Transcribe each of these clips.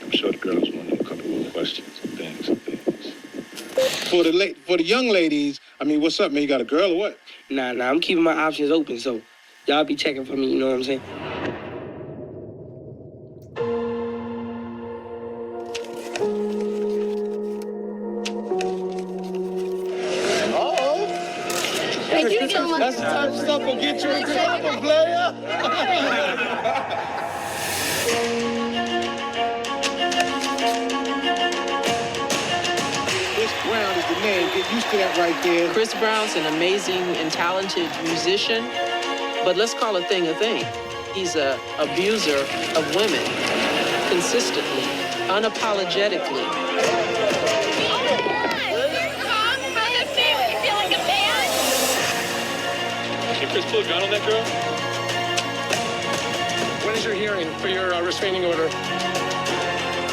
I'm sure the girls want to know a couple of questions and things. For the young ladies, I mean, what's up, man? You got a girl or what? Nah, I'm keeping my options open, so y'all be checking for me, you know what I'm saying? Thank you so much. That's the type of stuff that'll get you in trouble, player. Chris Brown is the name. Get used to that right there. Chris Brown's an amazing and talented musician, but let's call a thing a thing. He's an abuser of women, consistently, unapologetically. Did Chris pull a gun on that girl? When is your hearing for your restraining order?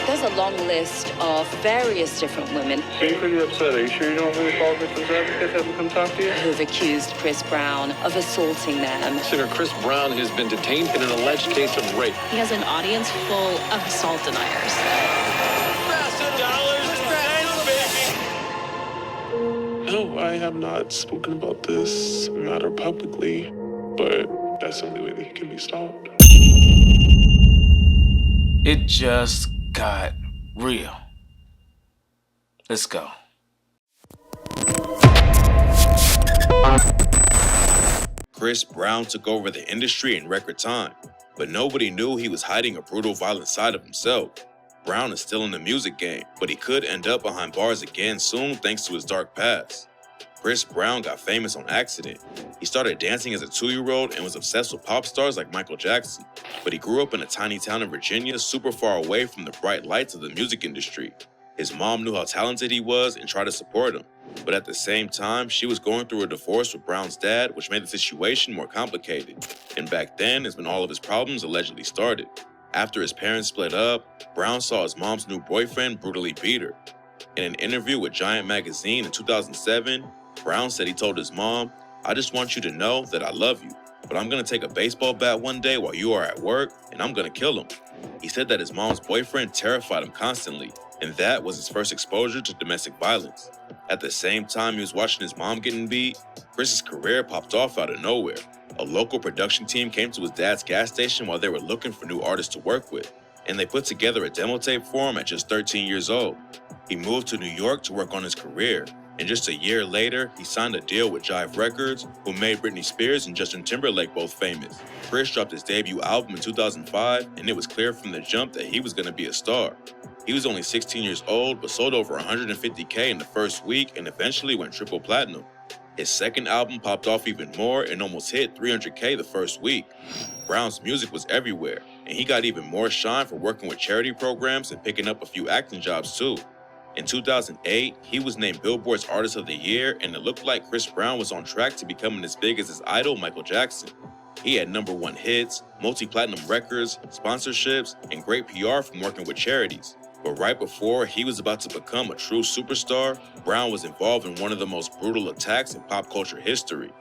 There's a long list of various different women Being pretty upset. Are you sure you don't really call victims advocates have them come talk to you? who've accused Chris Brown of assaulting them. Senator Chris Brown has been detained in an alleged case of rape. He has an audience full of assault deniers. No, I have not spoken about this matter publicly, but that's the only way that he can be stopped. It just got real. Let's go. Chris Brown took over the industry in record time, but nobody knew he was hiding a brutal, violent side of himself. Brown is still in the music game, but he could end up behind bars again soon thanks to his dark past. Chris Brown got famous on accident. He started dancing as a 2-year-old and was obsessed with pop stars like Michael Jackson, but he grew up in a tiny town in Virginia super far away from the bright lights of the music industry. His mom knew how talented he was and tried to support him, but at the same time, she was going through a divorce with Brown's dad, which made the situation more complicated. And back then is when all of his problems allegedly started. After his parents split up, Brown saw his mom's new boyfriend brutally beat her. In an interview with Giant magazine in 2007, Brown said he told his mom, "I just want you to know that I love you, but I'm gonna take a baseball bat one day while you are at work and I'm gonna kill him." He said that his mom's boyfriend terrified him constantly, and that was his first exposure to domestic violence. At the same time he was watching his mom getting beat, Chris's career popped off out of nowhere. A local production team came to his dad's gas station while they were looking for new artists to work with, and they put together a demo tape for him at just 13 years old. He moved to New York to work on his career, and just a year later, he signed a deal with Jive Records, who made Britney Spears and Justin Timberlake both famous. Chris dropped his debut album in 2005, and it was clear from the jump that he was going to be a star. He was only 16 years old, but sold over 150K in the first week and eventually went triple platinum. His second album popped off even more and almost hit 300K the first week. Brown's music was everywhere, and he got even more shine for working with charity programs and picking up a few acting jobs too. In 2008, he was named Billboard's Artist of the Year, and it looked like Chris Brown was on track to becoming as big as his idol, Michael Jackson. He had #1 hits, multi-platinum records, sponsorships, and great PR from working with charities. But right before he was about to become a true superstar, Brown was involved in one of the most brutal attacks in pop culture history.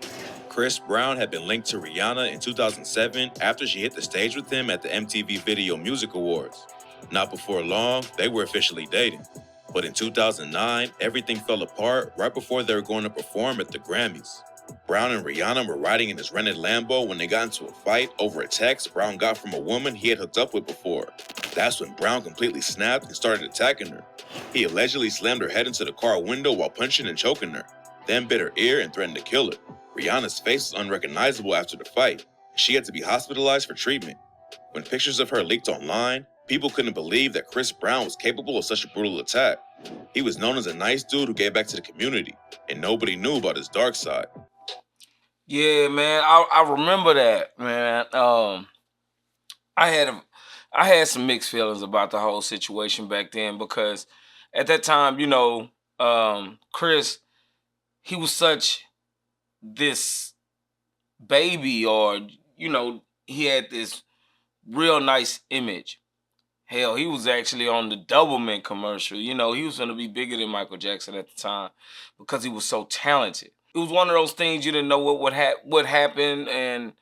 Chris Brown had been linked to Rihanna in 2007 after she hit the stage with him at the MTV Video Music Awards. Not before long, they were officially dating. But in 2009, everything fell apart right before they were going to perform at the Grammys. Brown and Rihanna were riding in his rented Lambo when they got into a fight over a text Brown got from a woman he had hooked up with before. That's when Brown completely snapped and started attacking her. He allegedly slammed her head into the car window while punching and choking her, then bit her ear and threatened to kill her. Rihanna's face was unrecognizable after the fight. She had to be hospitalized for treatment. When pictures of her leaked online, people couldn't believe that Chris Brown was capable of such a brutal attack. He was known as a nice dude who gave back to the community, and nobody knew about his dark side. Yeah, man, I remember that, man. I had some mixed feelings about the whole situation back then because at that time, you know, Chris, he was such this baby, or, you know, he had this real nice image. Hell, he was actually on the Doublemint commercial. You know, he was going to be bigger than Michael Jackson at the time because he was so talented. It was one of those things you didn't know what happened, and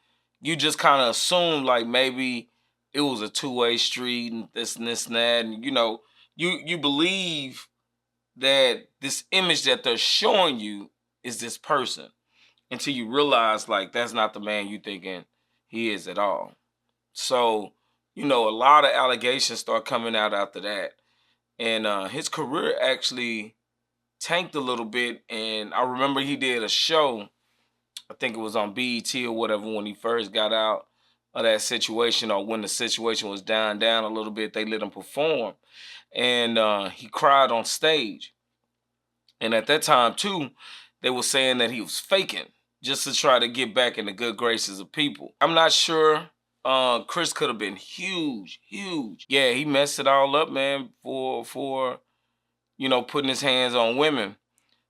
you just kind of assumed like maybe it was a two-way street and this and this and that. And, you know, you believe that this image that they're showing you is this person until you realize, like, that's not the man you thinking he is at all. So, you know, a lot of allegations start coming out after that. And his career actually tanked a little bit. And I remember he did a show, I think it was on BET or whatever, when he first got out of that situation, or when the situation was down a little bit, they let him perform. And he cried on stage. And at that time, too, they were saying that he was faking just to try to get back in the good graces of people. I'm not sure. Chris could have been huge. Yeah, he messed it all up, man, for you know, putting his hands on women.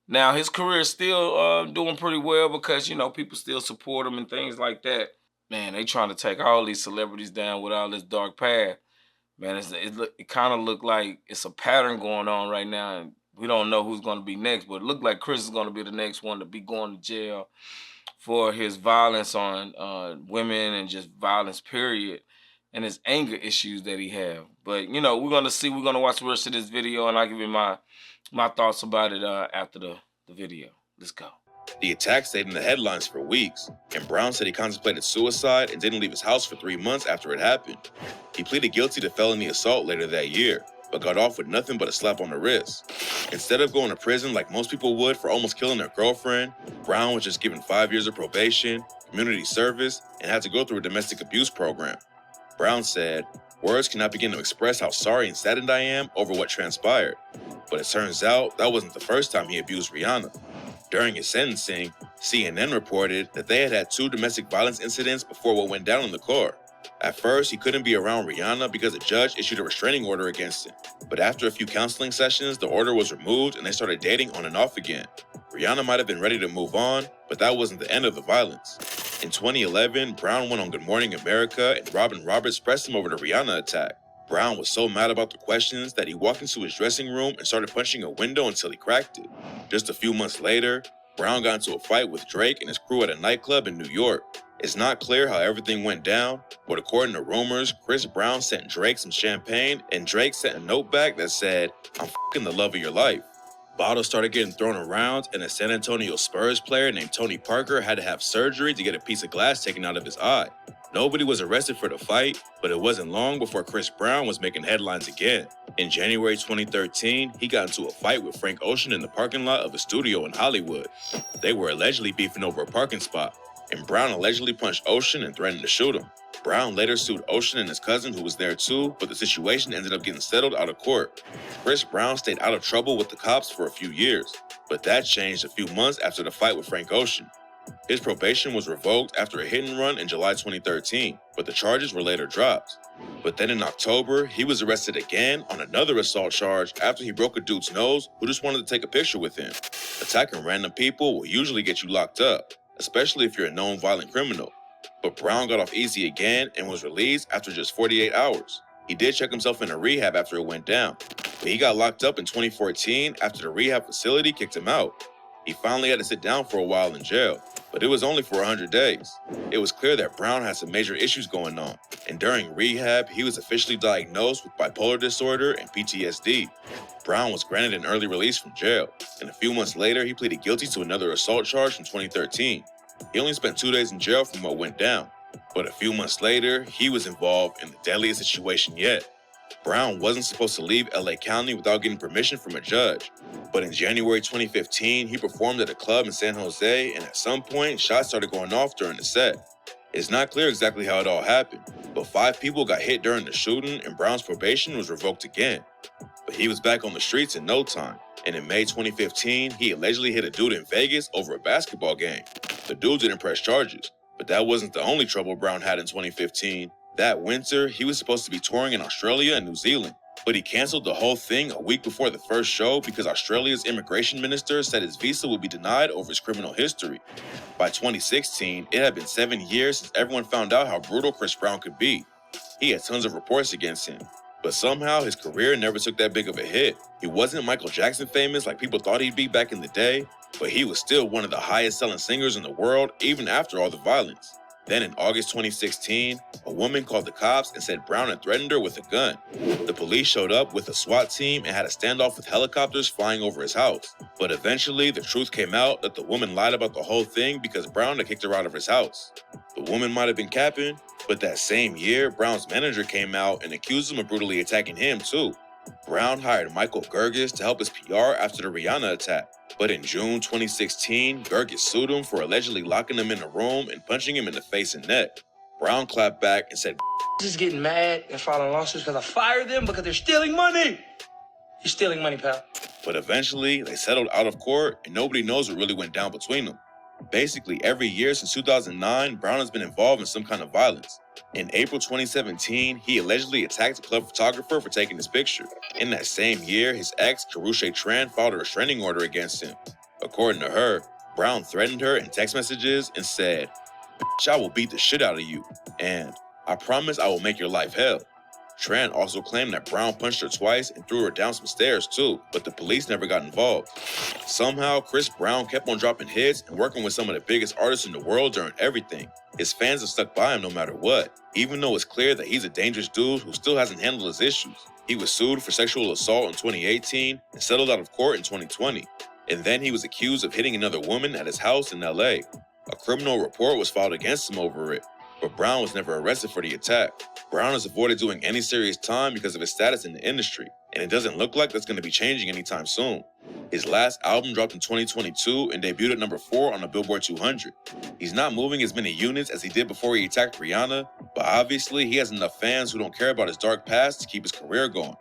Now, his career is still doing pretty well because, you know, people still support him and things like that. Man, they trying to take all these celebrities down with all this dark path. Man, it kind of look like it's a pattern going on right now, and we don't know who's going to be next, but it looked like Chris is going to be the next one to be going to jail for his violence on women and just violence, period, and his anger issues that he have. But, you know, we're going to watch the rest of this video, and I'll give you my thoughts about it after the video. Let's go. The attack stayed in the headlines for weeks, and Brown said he contemplated suicide and didn't leave his house for 3 months after it happened. He pleaded guilty to felony assault later that year, but got off with nothing but a slap on the wrist. Instead of going to prison like most people would for almost killing their girlfriend, Brown was just given 5 years of probation, community service, and had to go through a domestic abuse program. Brown said, "Words cannot begin to express how sorry and saddened I am over what transpired." But it turns out that wasn't the first time he abused Rihanna. During his sentencing, CNN reported that they had 2 domestic violence incidents before what went down in the car. At first, he couldn't be around Rihanna because a judge issued a restraining order against him. But after a few counseling sessions, the order was removed and they started dating on and off again. Rihanna might have been ready to move on, but that wasn't the end of the violence. In 2011, Brown went on Good Morning America and Robin Roberts pressed him over the Rihanna attack. Brown was so mad about the questions that he walked into his dressing room and started punching a window until he cracked it. Just a few months later, Brown got into a fight with Drake and his crew at a nightclub in New York. It's not clear how everything went down, but according to rumors, Chris Brown sent Drake some champagne and Drake sent a note back that said, "I'm f***ing the love of your life." Bottles started getting thrown around, and a San Antonio Spurs player named Tony Parker had to have surgery to get a piece of glass taken out of his eye. Nobody was arrested for the fight, but it wasn't long before Chris Brown was making headlines again. In January 2013, he got into a fight with Frank Ocean in the parking lot of a studio in Hollywood. They were allegedly beefing over a parking spot, and Brown allegedly punched Ocean and threatened to shoot him. Brown later sued Ocean and his cousin, who was there too, but the situation ended up getting settled out of court. Chris Brown stayed out of trouble with the cops for a few years, but that changed a few months after the fight with Frank Ocean. His probation was revoked after a hit and run in July 2013, but the charges were later dropped. But then in October, he was arrested again on another assault charge after he broke a dude's nose who just wanted to take a picture with him. Attacking random people will usually get you locked up, especially if you're a known violent criminal. But Brown got off easy again and was released after just 48 hours. He did check himself into rehab after it went down, but he got locked up in 2014 after the rehab facility kicked him out. He finally had to sit down for a while in jail, but it was only for 100 days. It was clear that Brown had some major issues going on, and during rehab, he was officially diagnosed with bipolar disorder and PTSD. Brown was granted an early release from jail, and a few months later, he pleaded guilty to another assault charge from 2013. He only spent 2 days in jail from what went down, but a few months later, he was involved in the deadliest situation yet. Brown wasn't supposed to leave LA County without getting permission from a judge, but in January 2015, he performed at a club in San Jose, and at some point, shots started going off during the set. It's not clear exactly how it all happened, but 5 people got hit during the shooting, and Brown's probation was revoked again. But he was back on the streets in no time, and in May 2015, he allegedly hit a dude in Vegas over a basketball game. The dude didn't press charges, but that wasn't the only trouble Brown had in 2015. That winter, he was supposed to be touring in Australia and New Zealand, but he canceled the whole thing a week before the first show because Australia's immigration minister said his visa would be denied over his criminal history. By 2016, it had been 7 years since everyone found out how brutal Chris Brown could be. He had tons of reports against him, but somehow his career never took that big of a hit. He wasn't Michael Jackson famous like people thought he'd be back in the day, but he was still one of the highest selling singers in the world even after all the violence. Then in August 2016, a woman called the cops and said Brown had threatened her with a gun. The police showed up with a SWAT team and had a standoff with helicopters flying over his house. But eventually, the truth came out that the woman lied about the whole thing because Brown had kicked her out of his house. The woman might have been capping, but that same year, Brown's manager came out and accused him of brutally attacking him too. Brown hired Michael Gerges to help his PR after the Rihanna attack. But in June 2016, Gerges sued him for allegedly locking him in a room and punching him in the face and neck. Brown clapped back and said, Just getting mad and filing lawsuits because I fired them because they're stealing money. You're stealing money, pal. But eventually, they settled out of court and nobody knows what really went down between them. Basically, every year since 2009, Brown has been involved in some kind of violence. In April 2017, he allegedly attacked a club photographer for taking his picture. In that same year, his ex, Karusha Tran, filed a restraining order against him. According to her, Brown threatened her in text messages and said, "Bitch, I will beat the shit out of you," and "I promise I will make your life hell." Tran also claimed that Brown punched her twice and threw her down some stairs too, but the police never got involved. Somehow, Chris Brown kept on dropping hits and working with some of the biggest artists in the world during everything. His fans have stuck by him no matter what, even though it's clear that he's a dangerous dude who still hasn't handled his issues. He was sued for sexual assault in 2018 and settled out of court in 2020. And then he was accused of hitting another woman at his house in LA. A criminal report was filed against him over it, but Brown was never arrested for the attack. Brown has avoided doing any serious time because of his status in the industry, and it doesn't look like that's going to be changing anytime soon. His last album dropped in 2022 and debuted at number 4 on the Billboard 200. He's not moving as many units as he did before he attacked Rihanna, but obviously he has enough fans who don't care about his dark past to keep his career going.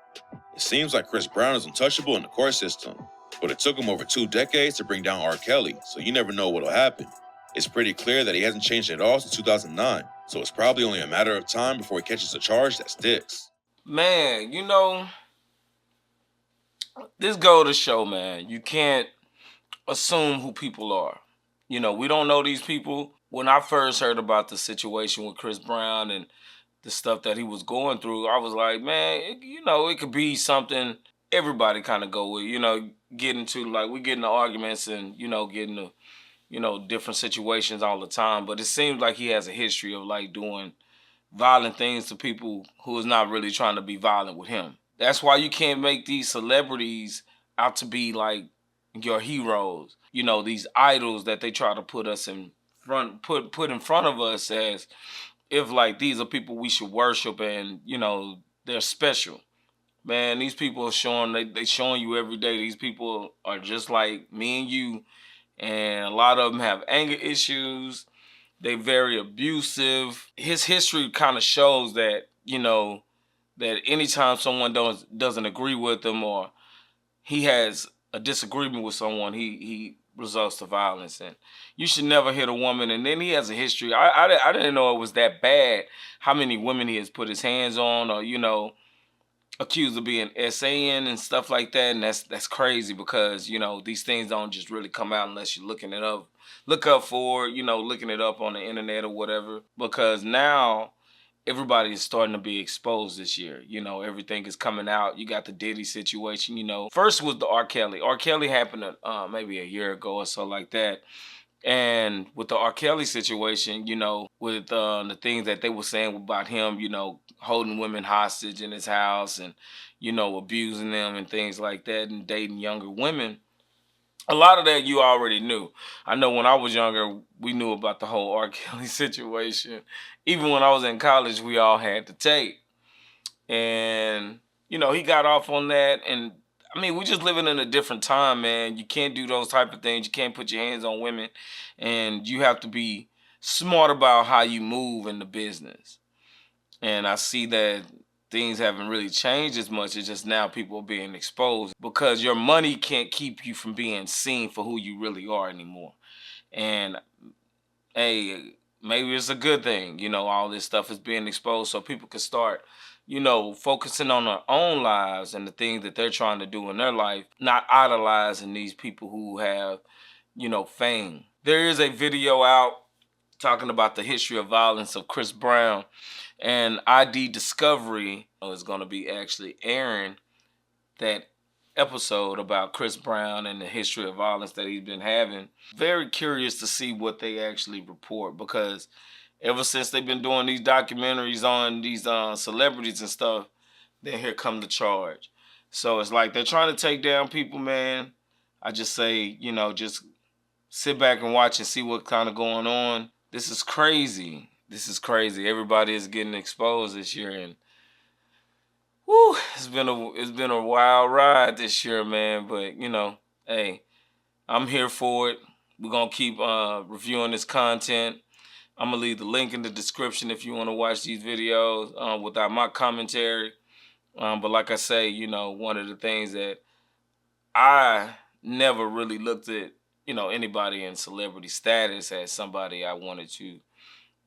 It seems like Chris Brown is untouchable in the court system, but it took him over 2 decades to bring down R. Kelly, so you never know what'll happen. It's pretty clear that he hasn't changed at all since 2009, so it's probably only a matter of time before he catches a charge that sticks. Man, you know, this go to show, man, you can't assume who people are. You know, we don't know these people. When I first heard about the situation with Chris Brown and the stuff that he was going through, I was like, man, it could be something everybody kind of go with, get into, like, we get into arguments and, get into, different situations all the time. But it seems like he has a history of, like, doing violent things to people who is not really trying to be violent with him. That's why you can't make these celebrities out to be, like, your heroes. These idols that they try to put us in front, put in front of us as if, like, these are people we should worship and, they're special. Man, these people are showing, they showing you every day. These people are just like me and you. And a lot of them have anger issues. They're very abusive. His history kind of shows that, that anytime someone doesn't agree with him or he has a disagreement with someone, he resorts to violence. And you should never hit a woman. And then he has a history. I didn't know it was that bad, how many women he has put his hands on or, accused of being SAing and stuff like that, and that's crazy because these things don't just really come out unless you're looking it up. Look up for it, looking it up on the internet or whatever. Because now everybody is starting to be exposed this year. Everything is coming out. You got the Diddy situation. First was the R. Kelly. R. Kelly happened maybe a year ago or so like that. And with the R. Kelly situation, with the things that they were saying about him, holding women hostage in his house and, abusing them and things like that and dating younger women, a lot of that you already knew. I know when I was younger, we knew about the whole R. Kelly situation. Even when I was in college, we all had the tape. And, he got off on that. And we're just living in a different time, man. You can't do those type of things. You can't put your hands on women. And you have to be smart about how you move in the business. And I see that things haven't really changed as much. It's just now people are being exposed because your money can't keep you from being seen for who you really are anymore. And, hey, maybe it's a good thing, all this stuff is being exposed so people can start focusing on their own lives and the things that they're trying to do in their life, not idolizing these people who have, fame. There is a video out talking about the history of violence of Chris Brown, and ID Discovery is going to be actually airing that episode about Chris Brown and the history of violence that he's been having. Very curious to see what they actually report because ever since they've been doing these documentaries on these celebrities and stuff, then here come the charge. So it's like they're trying to take down people, man. I just say, you know, just sit back and watch and see what kind of going on. This is crazy. This is crazy. Everybody is getting exposed this year, and whew, it's been a wild ride this year, man. But you know, hey, I'm here for it. We're gonna keep reviewing this content. I'm gonna leave the link in the description if you want to watch these videos without my commentary. But like I say, you know, one of the things that I never really looked at, you know, anybody in celebrity status as somebody I wanted to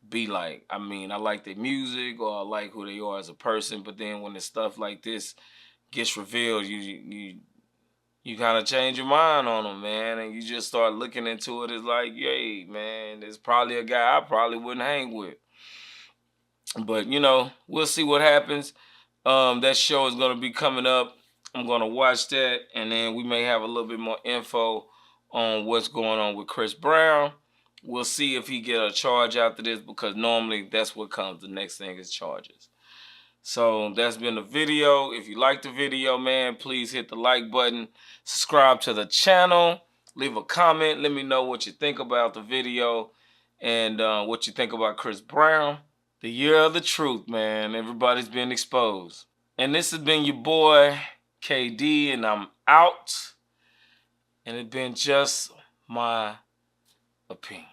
be like. I mean, I like their music or I like who they are as a person, but then when the stuff like this gets revealed, you kind of change your mind on them, man, and you just start looking into it as like, yay, man, there's probably a guy I probably wouldn't hang with. But, you know, we'll see what happens. That show is going to be coming up. I'm going to watch that, and then we may have a little bit more info on what's going on with Chris Brown. We'll see if he get a charge after this, because normally that's what comes. The next thing is charges. So that's been the video. If you like the video, man, please hit the like button. Subscribe to the channel. Leave a comment. Let me know what you think about the video and what you think about Chris Brown. The year of the truth, man. Everybody's been exposed. And this has been your boy, KD, and I'm out. And it's been just my opinion.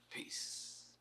Peace.